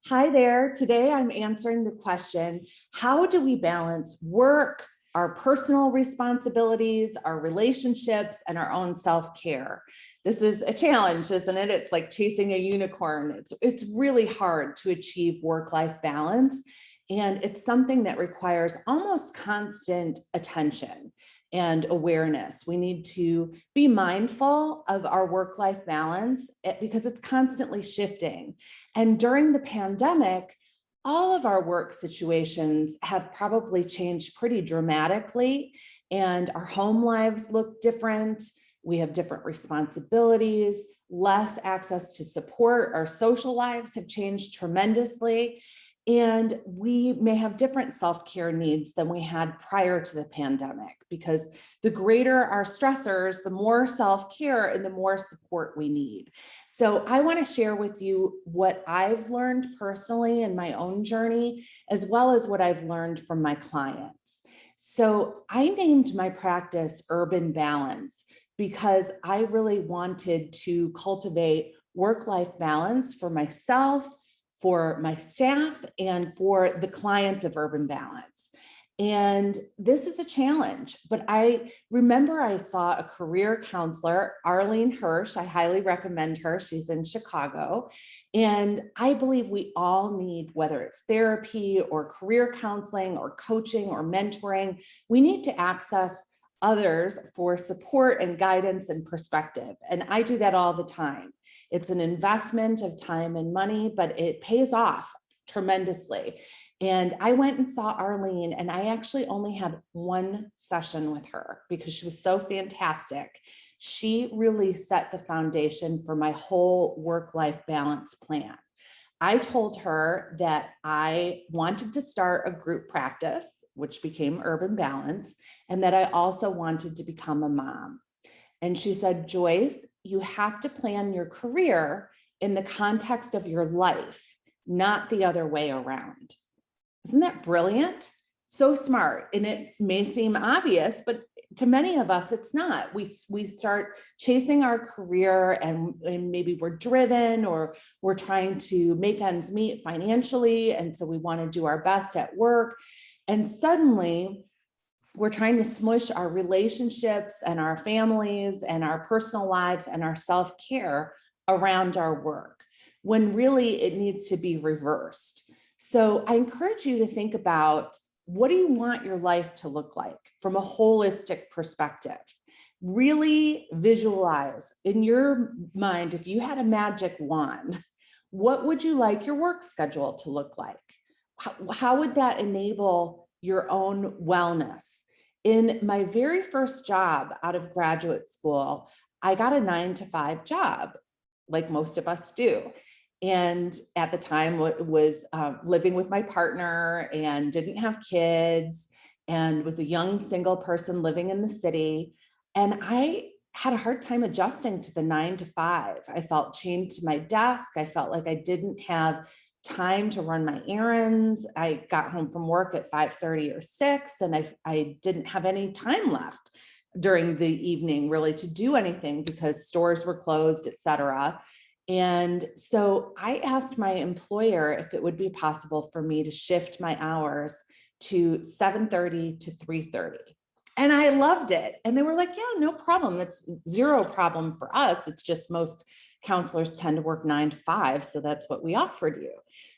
Hi there. Today I'm answering the question, how do we balance work, our personal responsibilities, our relationships, and our own self-care? This is a challenge, isn't it? It's like chasing a unicorn. It's really hard to achieve work-life balance. And it's something that requires almost constant attention and awareness. We need to be mindful of our work-life balance because it's constantly shifting. And during the pandemic, all of our work situations have probably changed pretty dramatically, and our home lives look different. We have different responsibilities, less access to support. Our social lives have changed tremendously. And we may have different self-care needs than we had prior to the pandemic, because the greater our stressors, the more self-care and the more support we need. So I want to share with you what I've learned personally in my own journey, as well as what I've learned from my clients. So I named my practice Urban Balance because I really wanted to cultivate work-life balance for myself, for my staff, and for the clients of Urban Balance. And this is a challenge, but I remember I saw a career counselor, Arlene Hirsch. I highly recommend her. She's in Chicago. And I believe we all need, whether it's therapy or career counseling or coaching or mentoring, we need to access others for support and guidance and perspective. And I do that all the time. It's an investment of time and money, but it pays off tremendously. And I went and saw Arlene, and I actually only had one session with her because she was so fantastic. She really set the foundation for my whole work-life balance plan. I told her that I wanted to start a group practice, which became Urban Balance, and that I also wanted to become a mom. And she said, Joyce, you have to plan your career in the context of your life, not the other way around. Isn't that brilliant? So smart. And it may seem obvious, but to many of us, it's not. We start chasing our career and maybe we're driven or we're trying to make ends meet financially. And so we want to do our best at work. And suddenly we're trying to smush our relationships and our families and our personal lives and our self-care around our work, when really it needs to be reversed. So I encourage you to think about, what do you want your life to look like from a holistic perspective? Really visualize in your mind, if you had a magic wand, what would you like your work schedule to look like? How would that enable your own wellness? In my very first job out of graduate school, I got a 9-to-5 job, like most of us do. And at the time was living with my partner and didn't have kids and was a young single person living in the city. And I had a hard time adjusting to the 9-to-5. I felt chained to my desk. I felt like I didn't have time to run my errands. I got home from work at 5:30 or 6, and I didn't have any time left during the evening really to do anything because stores were closed, et cetera. And so I asked my employer if it would be possible for me to shift my hours to 7:30 to 3:30. And I loved it. And they were like, yeah, no problem. That's zero problem for us. It's just most counselors tend to work 9-to-5. So that's what we offered you.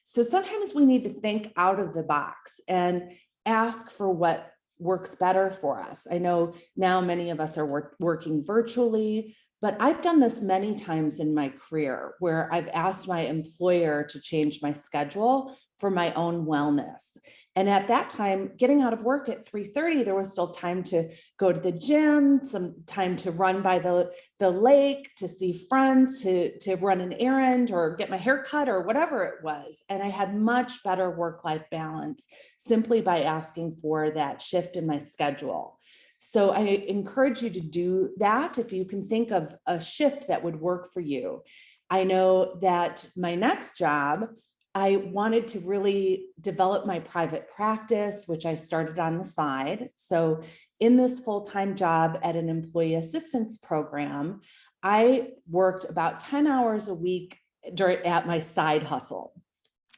So sometimes we need to think out of the box and ask for what works better for us. I know now many of us are working virtually, but I've done this many times in my career where I've asked my employer to change my schedule for my own wellness. And at that time, getting out of work at 3:30, there was still time to go to the gym, some time to run by the lake, to see friends, to run an errand or get my hair cut or whatever it was. And I had much better work-life balance simply by asking for that shift in my schedule. So I encourage you to do that if you can think of a shift that would work for you. I know that my next job, I wanted to really develop my private practice, which I started on the side. So in this full-time job at an employee assistance program, I worked about 10 hours a week at my side hustle.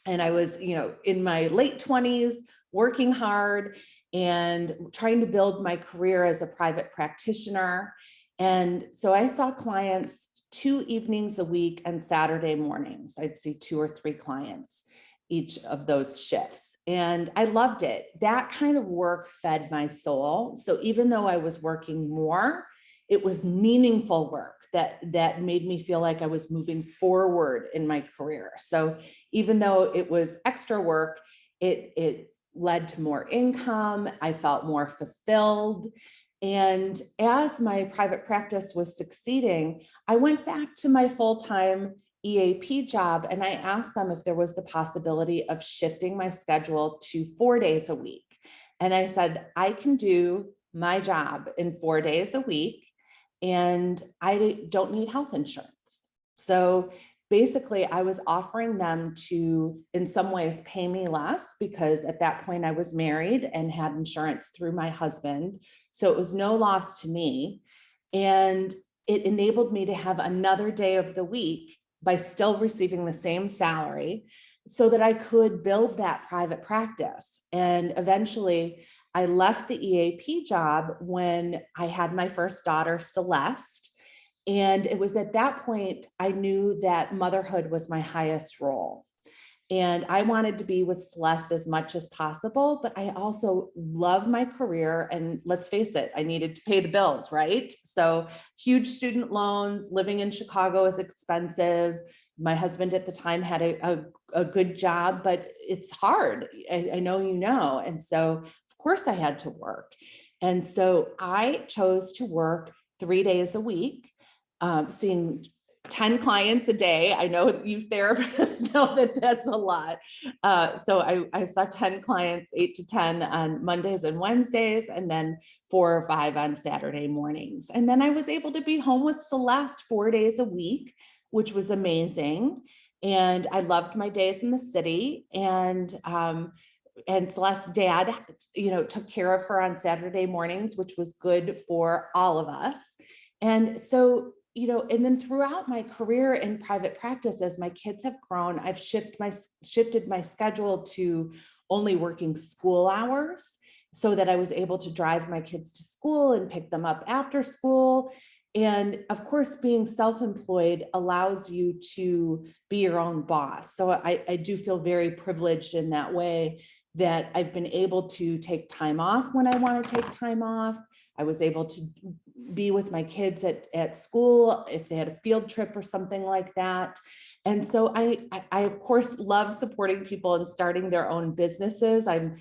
And I was, in my late 20s, working hard and trying to build my career as a private practitioner. And so I saw clients 2 evenings a week and Saturday mornings. I'd see 2 or 3 clients each of those shifts. And I loved it. That kind of work fed my soul. So even though I was working more, it was meaningful work that made me feel like I was moving forward in my career. So even though it was extra work, it led to more income. I felt more fulfilled. And as my private practice was succeeding, I went back to my full-time EAP job and I asked them if there was the possibility of shifting my schedule to 4 days a week. And I said, I can do my job in 4 days a week and I don't need health insurance. So basically, I was offering them to, in some ways, pay me less because at that point I was married and had insurance through my husband. So it was no loss to me. And it enabled me to have another day of the week by still receiving the same salary so that I could build that private practice. And eventually I left the EAP job when I had my first daughter, Celeste. And it was at that point I knew that motherhood was my highest role. And I wanted to be with Celeste as much as possible, but I also love my career. And let's face it, I needed to pay the bills, right? So huge student loans, living in Chicago is expensive. My husband at the time had a good job, but it's hard. I know you know. And so of course I had to work. And so I chose to work 3 days a week, seeing 10 clients a day. I know you therapists know that that's a lot. So I saw 10 clients, 8 to 10 on Mondays and Wednesdays, and then 4 or 5 on Saturday mornings. And then I was able to be home with Celeste 4 days a week, which was amazing. And I loved my days in the city. And Celeste's dad, took care of her on Saturday mornings, which was good for all of us. And so, and then throughout my career in private practice, as my kids have grown, I've shifted my schedule to only working school hours so that I was able to drive my kids to school and pick them up after school. And of course, being self-employed allows you to be your own boss. So I do feel very privileged in that way that I've been able to take time off when I want to take time off. I was able to be with my kids at school if they had a field trip or something like that. And so I of course love supporting people and starting their own businesses. I'm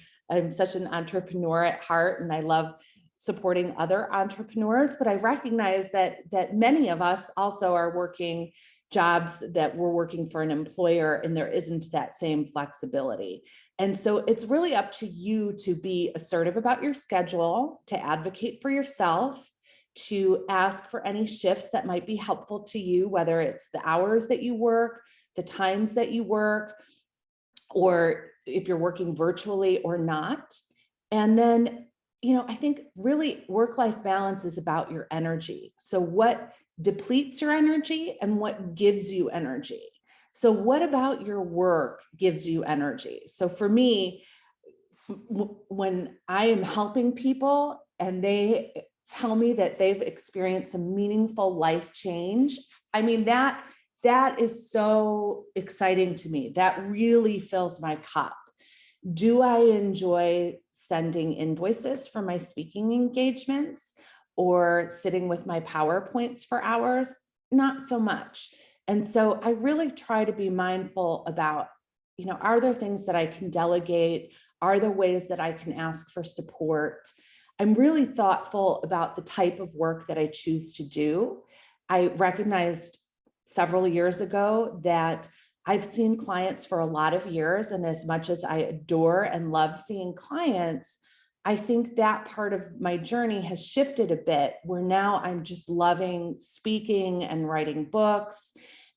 such an entrepreneur at heart, and I love supporting other entrepreneurs, but I recognize that many of us also are working jobs that we're working for an employer and there isn't that same flexibility. And so it's really up to you to be assertive about your schedule, to advocate for yourself, to ask for any shifts that might be helpful to you, whether it's the hours that you work, the times that you work, or if you're working virtually or not. And then, I think really work-life balance is about your energy. So what depletes your energy and what gives you energy? So what about your work gives you energy? So for me, when I am helping people and they tell me that they've experienced a meaningful life change, I mean, that is so exciting to me. That really fills my cup. Do I enjoy sending invoices for my speaking engagements or sitting with my PowerPoints for hours? Not so much. And so I really try to be mindful about, are there things that I can delegate? Are there ways that I can ask for support? I'm really thoughtful about the type of work that I choose to do. I recognized several years ago that I've seen clients for a lot of years, and as much as I adore and love seeing clients, I think that part of my journey has shifted a bit, where now I'm just loving speaking and writing books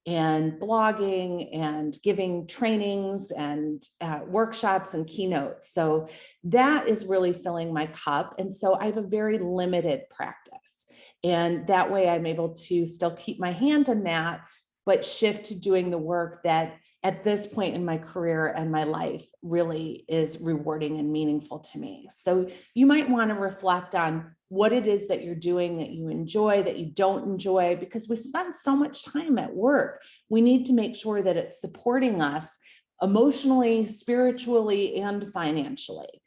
and blogging and giving trainings and workshops and keynotes. So that is really filling my cup. And so I have a very limited practice. And that way I'm able to still keep my hand in that, but shift to doing the work that at this point in my career and my life really is rewarding and meaningful to me. So you might want to reflect on what it is that you're doing that you enjoy, that you don't enjoy, because we spend so much time at work. We need to make sure that it's supporting us emotionally, spiritually, and financially.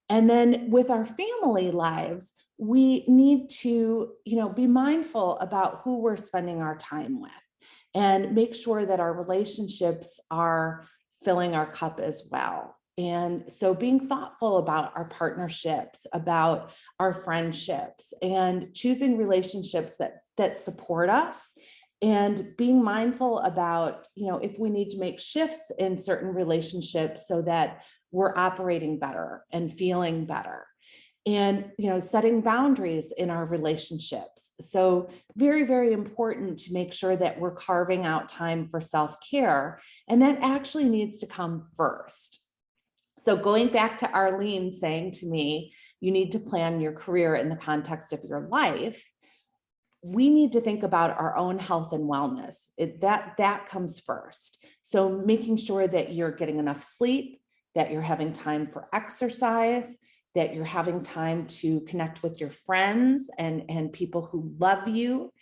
And then with our family lives, we need to, be mindful about who we're spending our time with and make sure that our relationships are filling our cup as well. And so being thoughtful about our partnerships, about our friendships, and choosing relationships that support us, and being mindful about, if we need to make shifts in certain relationships so that we're operating better and feeling better. And, setting boundaries in our relationships. So very, very important to make sure that we're carving out time for self-care. And that actually needs to come first. So going back to Arlene saying to me, you need to plan your career in the context of your life. We need to think about our own health and wellness. That comes first. So making sure that you're getting enough sleep, that you're having time for exercise, that you're having time to connect with your friends and people who love you,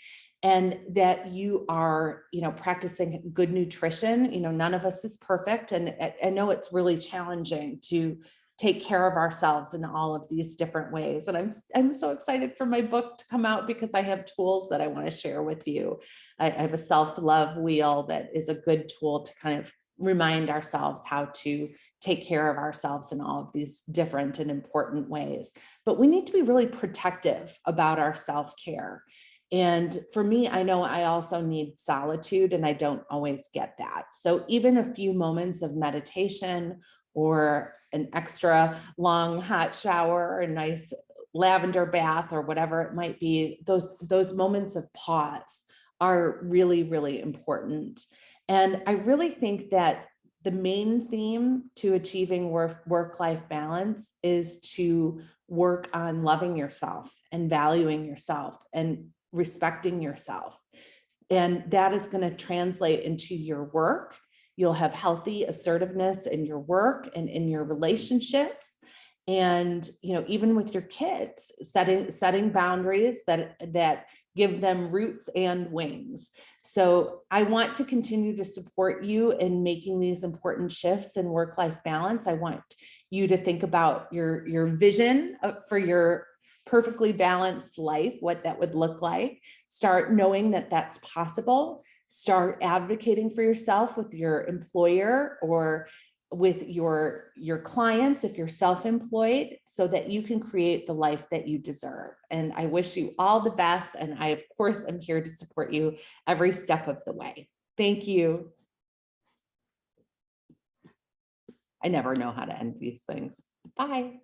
and that you are, practicing good nutrition. None of us is perfect. And I know it's really challenging to take care of ourselves in all of these different ways. And I'm so excited for my book to come out because I have tools that I want to share with you. I have a self-love wheel that is a good tool to kind of remind ourselves how to take care of ourselves in all of these different and important ways. But we need to be really protective about our self-care. And for me, I know I also need solitude, and I don't always get that. So even a few moments of meditation or an extra long hot shower or a nice lavender bath or whatever it might be, those moments of pause are really, really important. And I really think that the main theme to achieving work-life balance is to work on loving yourself and valuing yourself and respecting yourself. And that is going to translate into your work. You'll have healthy assertiveness in your work and in your relationships. And, even with your kids, setting boundaries that give them roots and wings. So I want to continue to support you in making these important shifts in work-life balance. I want you to think about your vision for your perfectly balanced life, what that would look like. Start knowing that that's possible. Start advocating for yourself with your employer or with your clients if you're self-employed, so that you can create the life that you deserve. And I wish you all the best. And I, of course, am here to support you every step of the way. Thank you. I never know how to end these things. Bye.